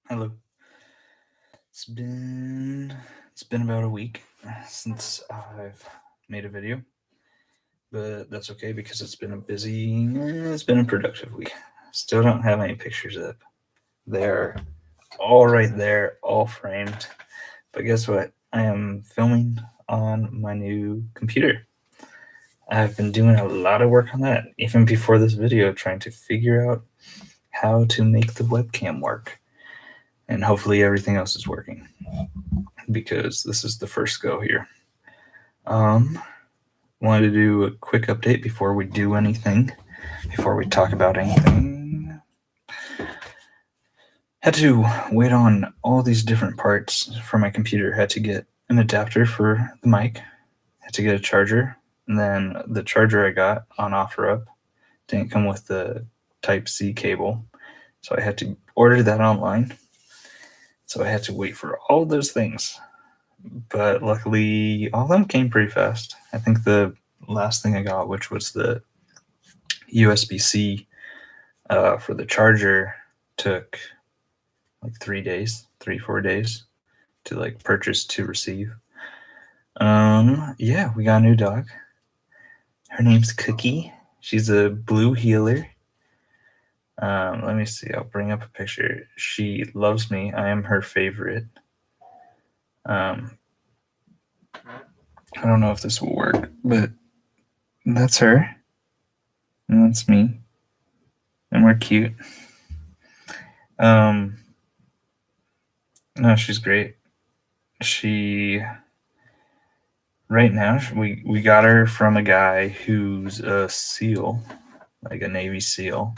Hello. It's been it's been about a week since I've made a video, but that's okay because it's been a productive week. Still don't have any pictures up. They're all right there, all framed. But guess what? I am filming on my new computer. I've been doing a lot of work on that, even before this video, trying to figure out how to make the webcam work. And hopefully everything else is working because this is the first go here. Um, Wanted to do a quick update before we do anything, before we talk about anything. Had to wait on all these different parts for my computer. Had to get an adapter for the mic, had to get a charger, and then the charger I got on OfferUp didn't come with the Type C cable, so I had to order that online. So I had to wait for all those things, but luckily all of them came pretty fast. I think the last thing I got, which was the USB-C for the charger, took like 3 days, 3 4 days to like purchase to receive. Yeah, we got a new dog. Her name's Cookie. She's a blue heeler. Let me see. I'll bring up a picture. She loves me. I am her favorite. Um, I don't know if this will work, but that's her, and that's me, and we're cute. Um, no, she's great. She right now we got her from a guy who's a SEAL, like a Navy SEAL,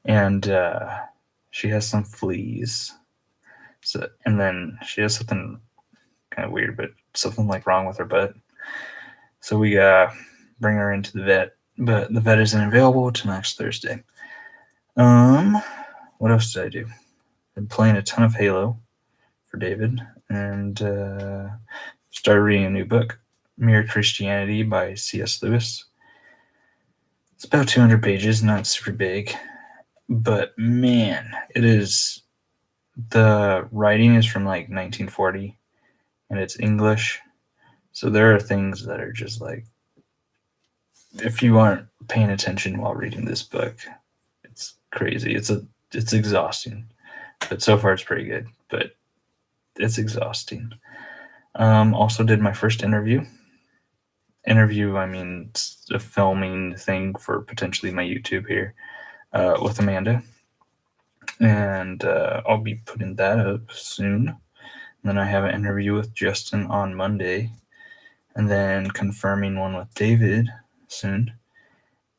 and she has some fleas. So, and then she has something kind of weird, but something like wrong with her butt. So we bring her into the vet, but the vet isn't available till next Thursday. What else did I do? Been playing a ton of Halo for David, and started reading a new book, Mere Christianity by C.S. Lewis. It's about 200 pages, not super big, but man, it is. The writing is from like 1940, and it's English, so there are things that are just like, if you aren't paying attention while reading this book, it's crazy. It's exhausting, but so far it's pretty good. But it's exhausting. Also did my first interview. I mean, it's a filming thing for potentially my YouTube here with Amanda, and I'll be putting that up soon. And then I have an interview with Justin on Monday, and then confirming one with David soon.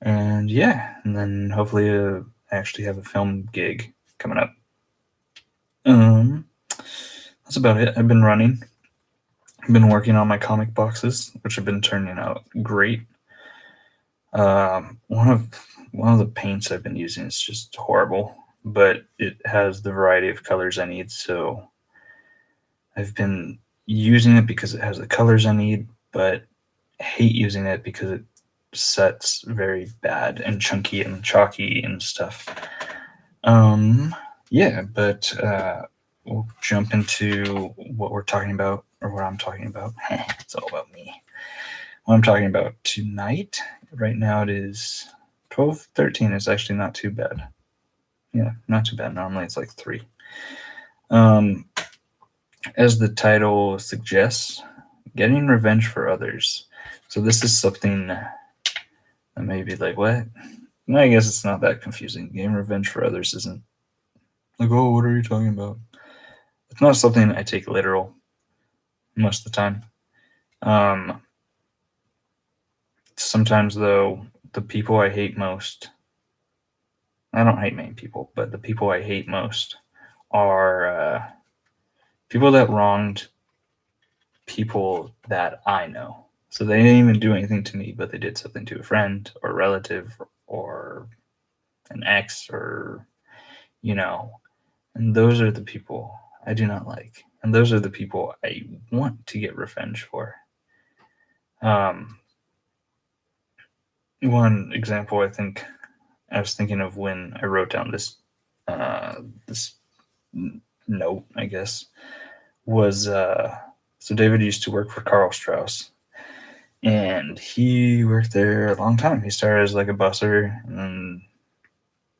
And yeah, and then hopefully I actually have a film gig coming up. Um, that's about it. I've been running. I've been working on my comic boxes, which have been turning out great. One of the paints I've been using is just horrible, but it has the variety of colors I need, so I've been using it because it has the colors I need, but hate using it because it sets very bad and chunky and chalky and stuff. Yeah, but we'll jump into what we're talking about, or what I'm talking about. It's all about me. What I'm talking about tonight. Right now it is 12:13. It's actually not too bad. Yeah, not too bad. Normally it's like 3. Um, as the title suggests, getting revenge for others. So this is something that may be like, what? No, I guess it's not that confusing. Getting revenge for others isn't like, oh, what are you talking about? It's not something I take literal most of the time. Sometimes, though, the people I hate most, I don't hate many people, but the people I hate most are people that wronged people that I know. So they didn't even do anything to me, but they did something to a friend or a relative or an ex, or, you know, and those are the people I do not like. And those are the people I want to get revenge for. Um, One example, I was thinking of when I wrote down this note, I guess, was so David used to work for Carl Strauss, and he worked there a long time. He started as like a busser and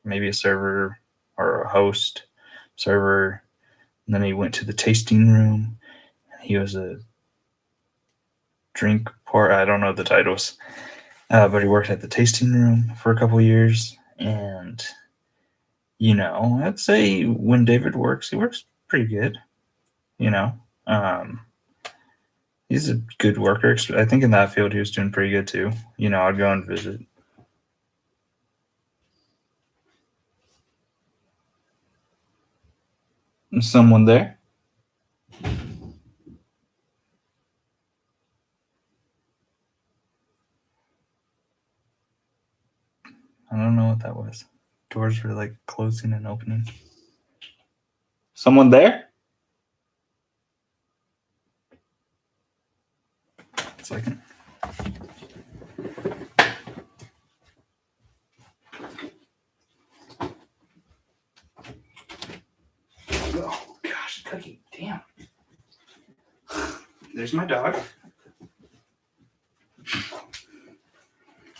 maybe a server or a host server. And then he went to the tasting room. He was a drink pour. I don't know the titles, but he worked at the tasting room for a couple years. And I'd say when David works, he works pretty good. You know, um, he's a good worker. I think in that field he was doing pretty good too. I'd go and visit. Someone there? I don't know what that was. Doors were like closing and opening. Someone there? A second. Oh gosh, Cookie, damn. There's my dog.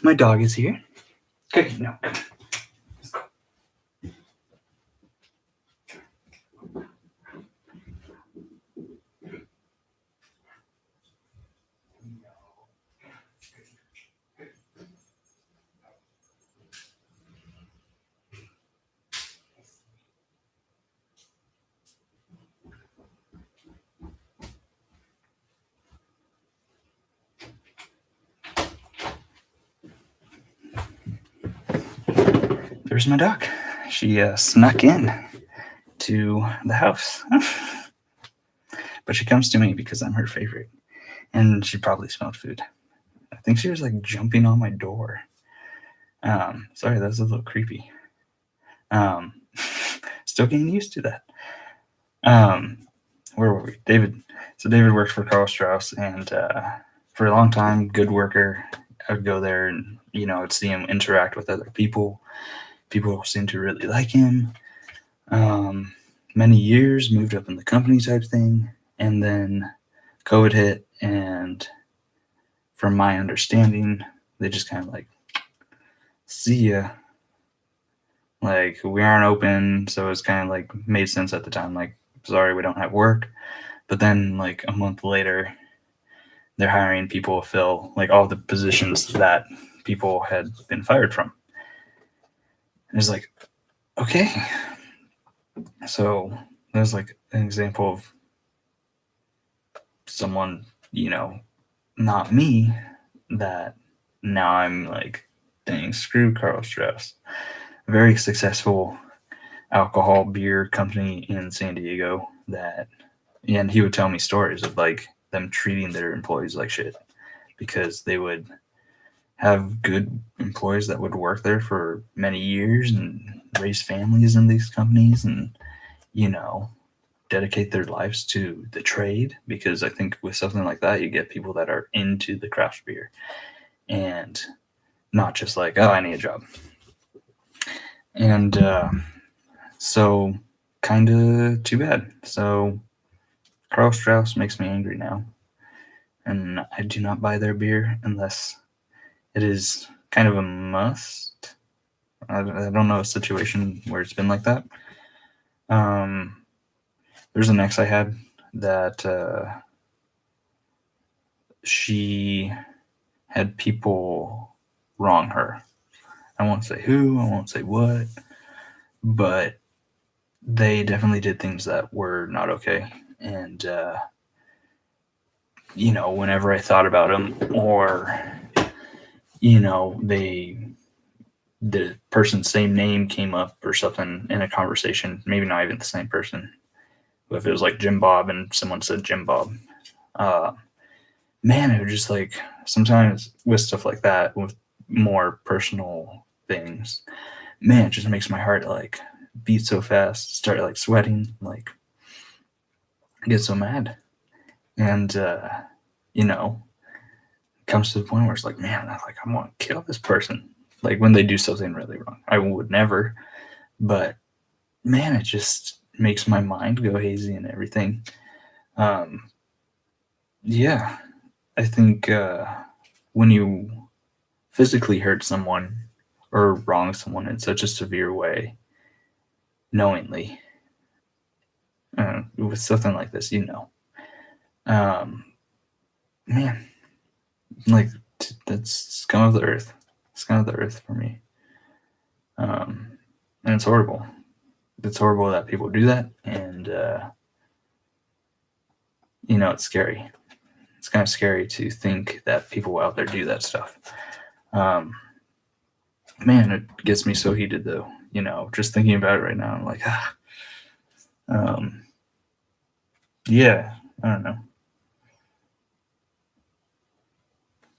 My dog is here. Cookie, no. Let's go. There's my dog. She snuck in to the house. But she comes to me because I'm her favorite. And she probably smelled food. I think she was like jumping on my door. Sorry, that was a little creepy. Um, Still getting used to that. Where were we? David. So David worked for Carl Strauss, and for a long time, good worker. I would go there and I'd see him interact with other people. People seemed to really like him. Many years, moved up in the company type thing, and then COVID hit, and from my understanding, they just kind of like, see ya. Like, we aren't open, so it's kind of like made sense at the time. Like, sorry, we don't have work. But then, like a month later, they're hiring people to fill like all the positions that people had been fired from. And it's like, okay. So there's like an example of someone, not me, that now I'm like, dang, screw Carl Strauss. A very successful alcohol beer company in San Diego and he would tell me stories of like them treating their employees like shit because they would have good employees that would work there for many years and raise families in these companies and, dedicate their lives to the trade. Because I think with something like that, you get people that are into the craft beer and not just like, oh, I need a job. And so kind of too bad. So Carl Strauss makes me angry now. And I do not buy their beer unless it is kind of a must. I don't know a situation where it's been like that. There's an ex I had that she had people wrong her. I won't say who, I won't say what, but they definitely did things that were not okay. And, whenever I thought about them or, the person's same name came up or something in a conversation, maybe not even the same person, but if it was like Jim Bob and someone said Jim Bob, man, it would just like sometimes with stuff like that, with more personal things, man, it just makes my heart like beat so fast, start like sweating, like I get so mad. And, comes to the point where it's like, man, I want to kill this person. Like when they do something really wrong, I would never, but man, it just makes my mind go hazy and everything. Yeah, I think when you physically hurt someone or wrong someone in such a severe way, knowingly, with something like this, um, man, like that's scum of the earth, scum of the earth for me. And it's horrible. It's horrible that people do that, and it's scary. It's kind of scary to think that people out there do that stuff. Um, Man, it gets me so heated though. Just thinking about it right now, I'm like, um, yeah, I don't know.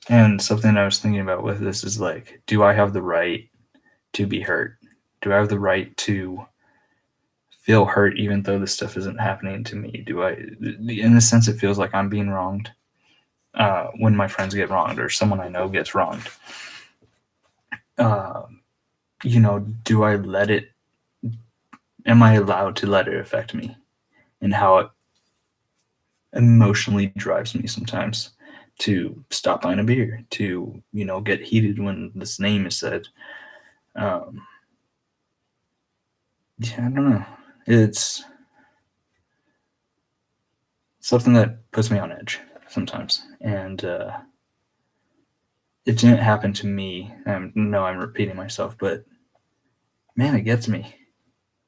And something I was thinking about with this is like, do I have the right to be hurt? Do I have the right to feel hurt even though this stuff isn't happening to me? Do I, in a sense, it feels like I'm being wronged when my friends get wronged or someone I know gets wronged. Uh, do I let it? Am I allowed to let it affect me and how it emotionally drives me sometimes to stop buying a beer, to get heated when this name is said. Um, yeah, I don't know. It's something that puts me on edge sometimes, and it didn't happen to me. No, I'm repeating myself, but man, it gets me.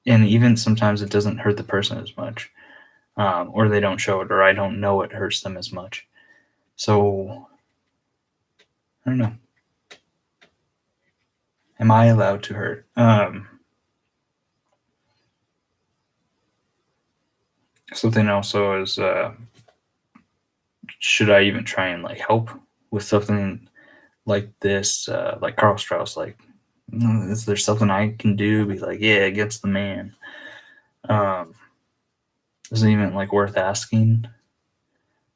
And even sometimes it doesn't hurt the person as much, or they don't show it, or I don't know it hurts them as much. So I don't know. Am I allowed to hurt? Something also is, should I even try and like help with something like this? Like Carl Strauss, like, is there something I can do? Be like, yeah, against the man. Um, is it even like worth asking?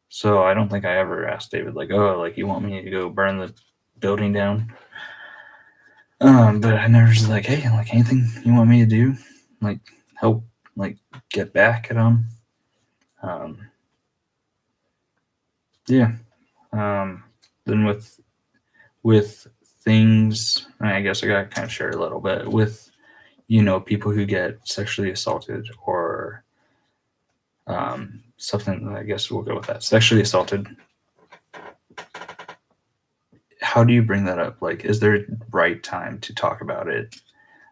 So I don't think I ever asked David like, oh, like you want me to go burn the building down? But I never just like, hey, like anything you want me to do, like help, like get back at them. Um, yeah. Then with things, I guess I got to kind of share a little bit with people who get sexually assaulted or something. I guess we'll go with that. Sexually assaulted. How do you bring that up? Like, is there a right time to talk about it?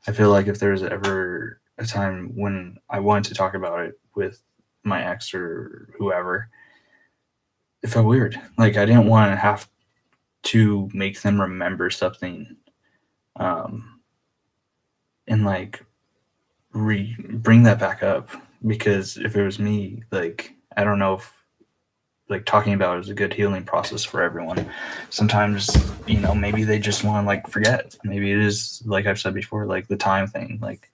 I feel like if there's ever a time when I wanted to talk about it with my ex or whoever, it felt weird. Like I didn't want to have to make them remember something, um, and like bring that back up. Because if it was me, like I don't know if like talking about it is a good healing process for everyone. Sometimes maybe they just want to like forget. Maybe it is like I've said before, like the time thing, like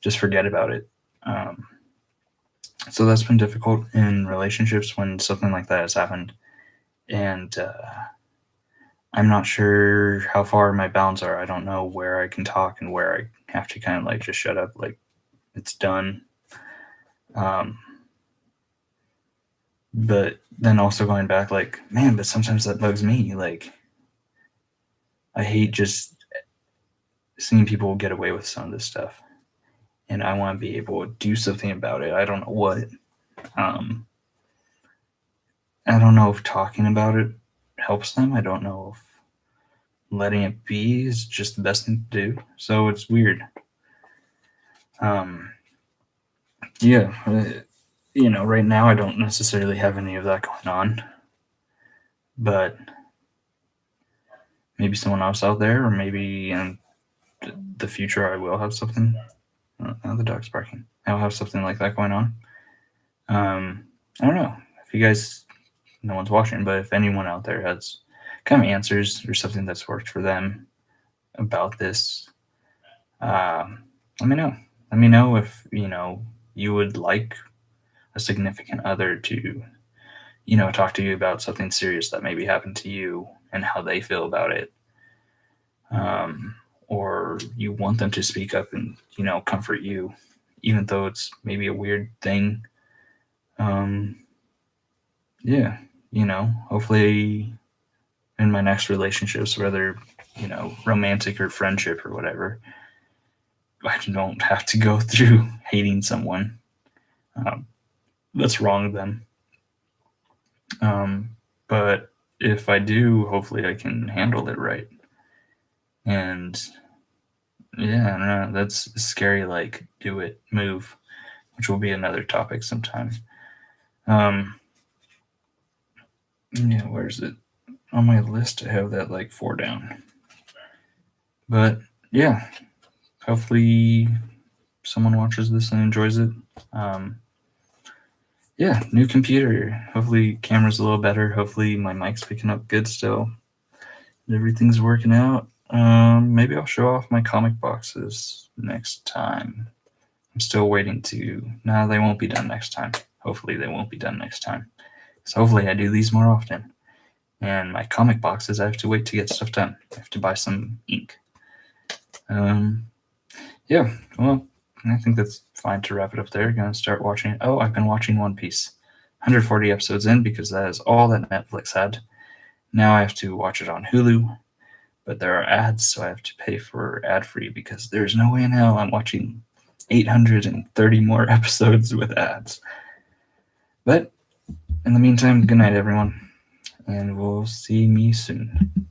just forget about it. Um, so that's been difficult in relationships when something like that has happened, and I'm not sure how far my bounds are. I don't know where I can talk and where I have to kind of like just shut up, like it's done. Um, but then also going back, like man, but sometimes that bugs me. Like I hate just seeing people get away with some of this stuff, and I want to be able to do something about it. I don't know what. Um, I don't know if talking about it helps them. I don't know if letting it be is just the best thing to do. So it's weird. Um, yeah, right now I don't necessarily have any of that going on, but maybe someone else out there, or maybe in the future, I will have something. Now the dog's barking. I'll have something like that going on. I don't know if you guys, no one's watching, but if anyone out there has kind of answers or something that's worked for them about this, let me know. Let me know if you would like a significant other to talk to you about something serious that maybe happened to you and how they feel about it, um, or you want them to speak up and comfort you even though it's maybe a weird thing. Yeah, hopefully in my next relationships, whether, romantic or friendship or whatever, I don't have to go through hating someone. That's wrong then. But if I do, hopefully I can handle it right. And yeah, I don't know, that's a scary, like, do it move, which will be another topic sometime. Yeah, where's it? On my list, I have that like 4 down. But yeah, hopefully someone watches this and enjoys it. Yeah, new computer. Hopefully camera's a little better. Hopefully my mic's picking up good still. Everything's working out. Maybe I'll show off my comic boxes next time. I'm still waiting to. No, they won't be done next time. Hopefully they won't be done next time. So hopefully I do these more often. And my comic boxes, I have to wait to get stuff done. I have to buy some ink. Yeah, well, I think that's fine to wrap it up there. Gonna start watching it. Oh, I've been watching One Piece. 140 episodes in because that is all that Netflix had. Now I have to watch it on Hulu, but there are ads, so I have to pay for ad-free because there's no way in hell I'm watching 830 more episodes with ads. But in the meantime, good night, everyone, and we'll see me soon.